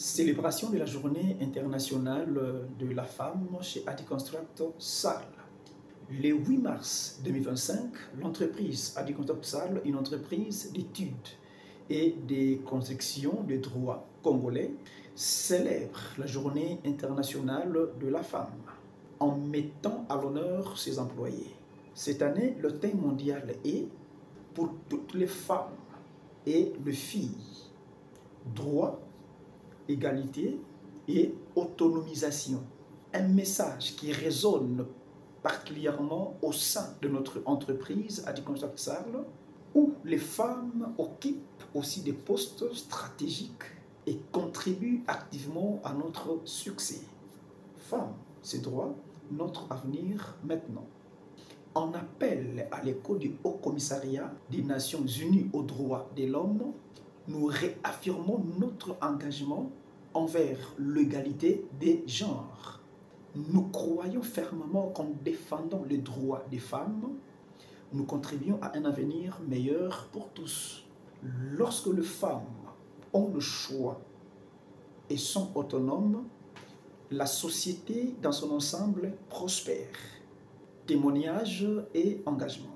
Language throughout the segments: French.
Célébration de la journée internationale de la femme chez Adiconstruct Sarl. Le 8 mars 2025, l'entreprise Adiconstruct Sarl, une entreprise d'études et de construction de droits congolais, célèbre la journée internationale de la femme en mettant à l'honneur ses employés. Cette année, le thème mondial est « Pour toutes les femmes et les filles, droit, égalité et autonomisation ». Un message qui résonne particulièrement au sein de notre entreprise Adiconstruct Sarl, où les femmes occupent aussi des postes stratégiques et contribuent activement à notre succès. Femmes, c'est droit, notre avenir maintenant. En appel à l'écho du Haut Commissariat des Nations Unies aux droits de l'homme, nous réaffirmons notre engagement envers l'égalité des genres. Nous croyons fermement qu'en défendant les droits des femmes, nous contribuons à un avenir meilleur pour tous. Lorsque les femmes ont le choix et sont autonomes, la société dans son ensemble prospère. Témoignage et engagement.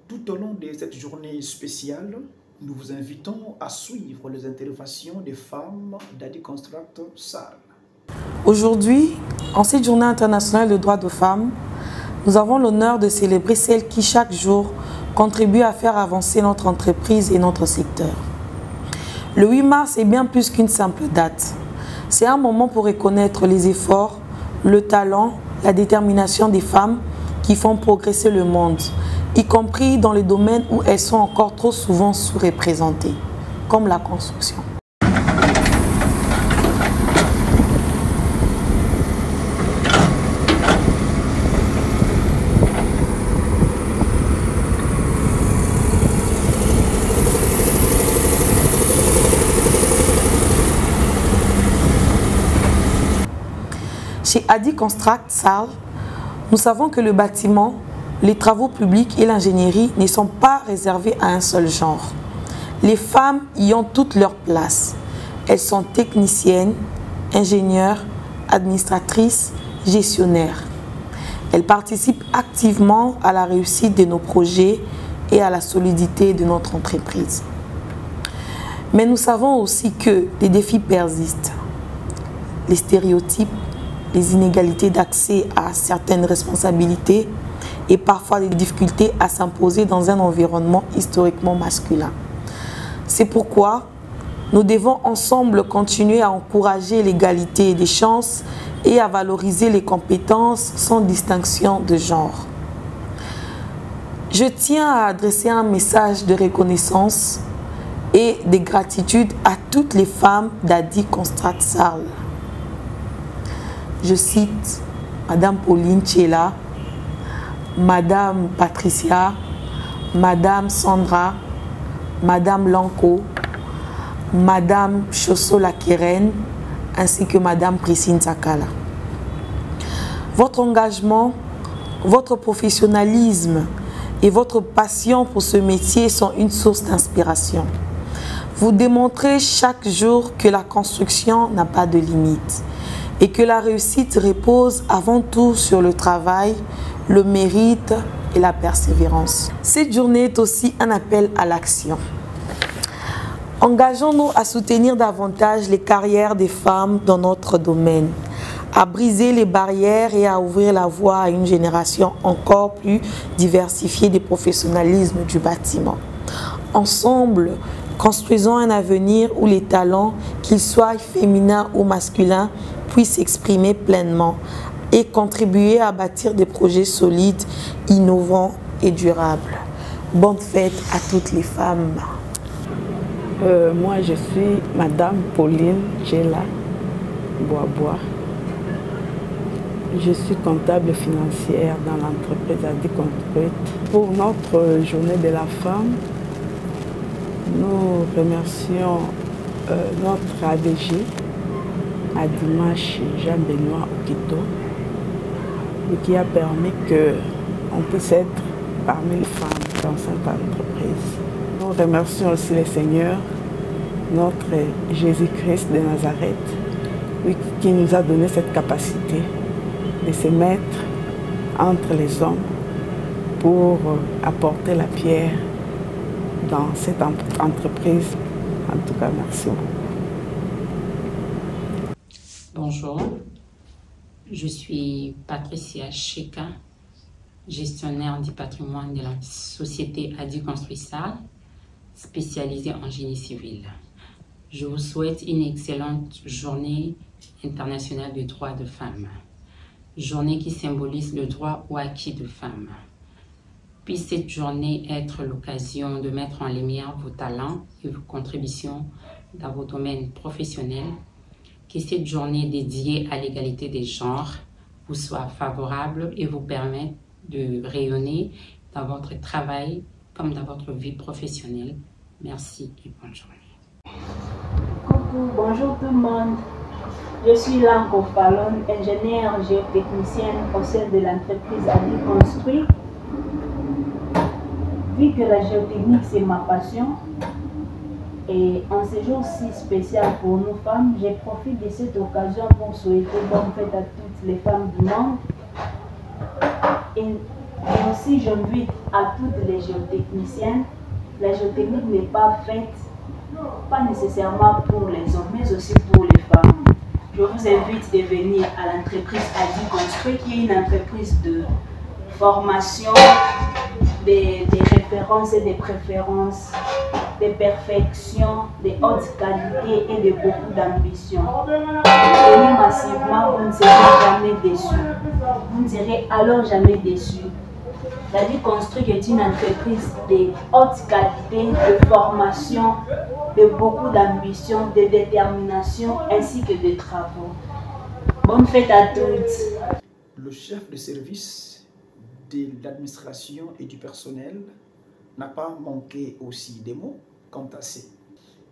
Tout au long de cette journée spéciale, nous vous invitons à suivre les interventions des femmes d'Adiconstruct Sarl. Aujourd'hui, en cette journée internationale des droits de femmes, nous avons l'honneur de célébrer celles qui, chaque jour, contribuent à faire avancer notre entreprise et notre secteur. Le 8 mars est bien plus qu'une simple date. C'est un moment pour reconnaître les efforts, le talent, la détermination des femmes qui font progresser le monde, y compris dans les domaines où elles sont encore trop souvent sous-représentées, comme la construction. Chez Adiconstruct Sarl, nous savons que le bâtiment, les travaux publics et l'ingénierie ne sont pas réservés à un seul genre. Les femmes y ont toute leur place. Elles sont techniciennes, ingénieures, administratrices, gestionnaires. Elles participent activement à la réussite de nos projets et à la solidité de notre entreprise. Mais nous savons aussi que des défis persistent. Les stéréotypes, les inégalités d'accès à certaines responsabilités et parfois des difficultés à s'imposer dans un environnement historiquement masculin. C'est pourquoi nous devons ensemble continuer à encourager l'égalité des chances et à valoriser les compétences sans distinction de genre. Je tiens à adresser un message de reconnaissance et de gratitude à toutes les femmes d'Adiconstruct Sarl. Je cite Madame Pauline Tchela, Madame Patricia, Madame Sandra, Madame Lanko, Madame Chosola Keren, ainsi que Madame Priscine Sakala. Votre engagement, votre professionnalisme et votre passion pour ce métier sont une source d'inspiration. Vous démontrez chaque jour que la construction n'a pas de limite et que la réussite repose avant tout sur le travail, le mérite et la persévérance. Cette journée est aussi un appel à l'action. Engageons-nous à soutenir davantage les carrières des femmes dans notre domaine, à briser les barrières et à ouvrir la voie à une génération encore plus diversifiée des professionnalismes du bâtiment. Ensemble, construisons un avenir où les talents, qu'ils soient féminins ou masculins, puissent s'exprimer pleinement et contribuer à bâtir des projets solides, innovants et durables. Bonne fête à toutes les femmes. Moi, je suis Madame Pauline Tchela Bois. Je suis comptable financière dans l'entreprise Adiconstruct. Pour notre journée de la femme, nous remercions notre ADG, Adimash Jean-Benoît Okito, qui a permis qu'on puisse être parmi les femmes dans cette entreprise. Nous remercions aussi les seigneurs notre Jésus-Christ de Nazareth, lui qui nous a donné cette capacité de se mettre entre les hommes pour apporter la pierre dans cette entreprise. En tout cas, merci beaucoup. Bonjour, je suis Patricia Cheka, gestionnaire du patrimoine de la société Adi Construit Sarl, spécialisée en génie civil. Je vous souhaite une excellente journée internationale du droit de femmes, journée qui symbolise le droit au acquis de femmes. Puisse cette journée être l'occasion de mettre en lumière vos talents et vos contributions dans vos domaines professionnels. Que cette journée dédiée à l'égalité des genres vous soit favorable et vous permette de rayonner dans votre travail comme dans votre vie professionnelle. Merci et bonne journée. Coucou, bonjour tout le monde. Je suis Lanko Falon, ingénieure géotechnicienne au sein de l'entreprise Adi Construit. Vu que la géotechnique c'est ma passion, et en ce jour si spécial pour nous femmes, je profite de cette occasion pour souhaiter bonne fête à toutes les femmes du monde. Et aussi j'invite à toutes les géotechniciennes. La géotechnique n'est pas faite, pas nécessairement pour les hommes, mais aussi pour les femmes. Je vous invite de venir à l'entreprise Adi Construit, qui est une entreprise de formation, des références et des préférences, de perfection, de haute qualité et de beaucoup d'ambition. Venez massivement, vous ne serez jamais déçus. Vous ne serez alors jamais déçus. Adi Construit est une entreprise de haute qualité, de formation, de beaucoup d'ambition, de détermination ainsi que de travaux. Bonne fête à toutes. Le chef de service de l'administration et du personnel n'a pas manqué aussi des mots quant à ça.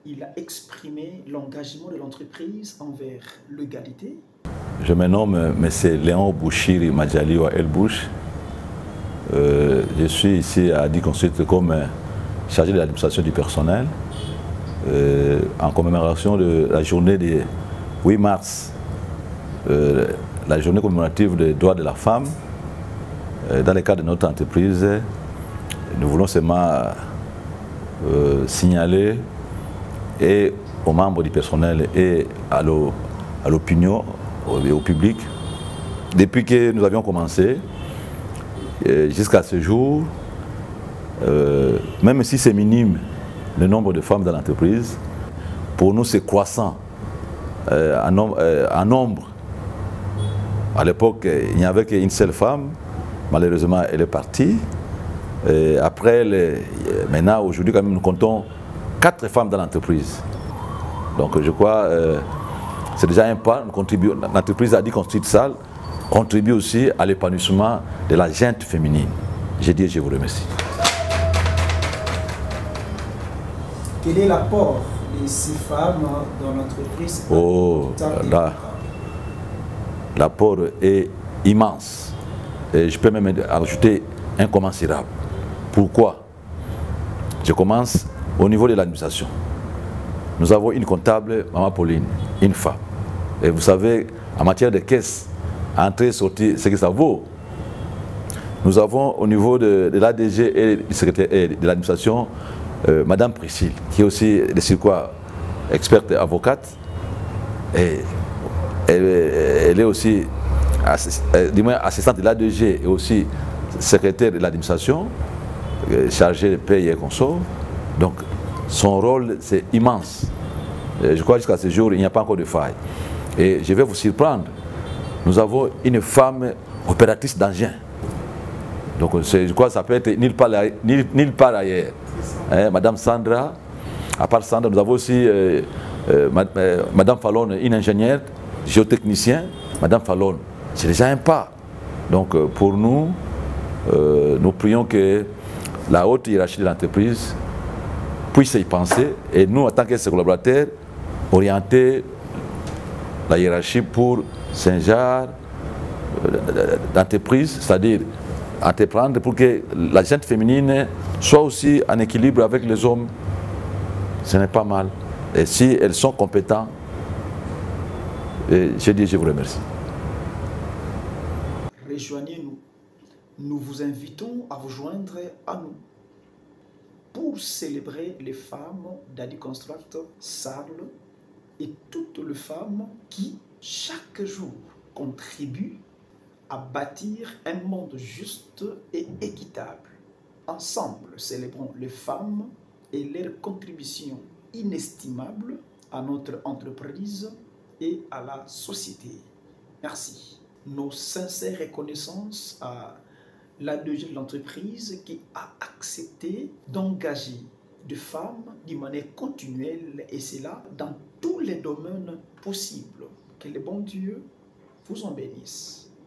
Il a exprimé l'engagement de l'entreprise envers l'égalité. Je me nomme M. Léon Bouchiri Madjaliwa El-Bouch. Je suis ici à Adi Construit comme chargé de l'administration du personnel en commémoration de la journée du 8 mars, la journée commémorative des droits de la femme. Dans le cadre de notre entreprise, nous voulons seulement signaler et aux membres du personnel et à l'opinion, au public, depuis que nous avions commencé, jusqu'à ce jour, même si c'est minime le nombre de femmes dans l'entreprise, pour nous c'est croissant en nombre. À l'époque, il n'y avait qu'une seule femme. Malheureusement, elle est partie. Et après, maintenant, aujourd'hui, quand même, nous comptons 4 femmes dans l'entreprise. Donc, je crois c'est déjà un pas. L'entreprise Adi Construit Sarl contribue aussi à l'épanouissement de la gente féminine. J'ai dit, je vous remercie. Quel est l'apport de ces femmes dans l'entreprise? Oh, là, l'apport est immense. Et je peux même ajouter incommensurable. Pourquoi? Je commence au niveau de l'administration. Nous avons une comptable, Maman Pauline, une femme. Et vous savez, en matière de caisse, entrée, sortie, ce que ça vaut. Nous avons au niveau de l'ADG et du secrétaire de l'administration, Madame Priscille, qui est aussi de surcroît experte avocate. Et elle est aussi assistante de l'ADG et aussi secrétaire de l'administration, chargée de paye et conso. Donc son rôle c'est immense. Je crois jusqu'à ce jour il n'y a pas encore de faille. Et je vais vous surprendre, nous avons une femme opératrice d'engin. Donc je crois que ça peut être nulle part ailleurs. Madame Sandra, à part Sandra, nous avons aussi Madame Falon, une ingénieure, géotechnicien, Madame Falon. C'est déjà un pas. Donc pour nous, nous prions que la haute hiérarchie de l'entreprise puisse y penser et nous, en tant que ses collaborateurs, orienter la hiérarchie pour ce genre d'entreprise, c'est-à-dire entreprendre pour que la gente féminine soit aussi en équilibre avec les hommes. Ce n'est pas mal. Et si elles sont compétentes, je dis je vous remercie. Rejoignez-nous. Nous vous invitons à vous joindre à nous pour célébrer les femmes d'Adi Construct Sarl et toutes les femmes qui, chaque jour, contribuent à bâtir un monde juste et équitable. Ensemble, célébrons les femmes et leurs contributions inestimables à notre entreprise et à la société. Merci. Nos sincères reconnaissances à l'ADG de l'entreprise qui a accepté d'engager des femmes de manière continuelle et cela dans tous les domaines possibles. Que le bon Dieu vous en bénisse.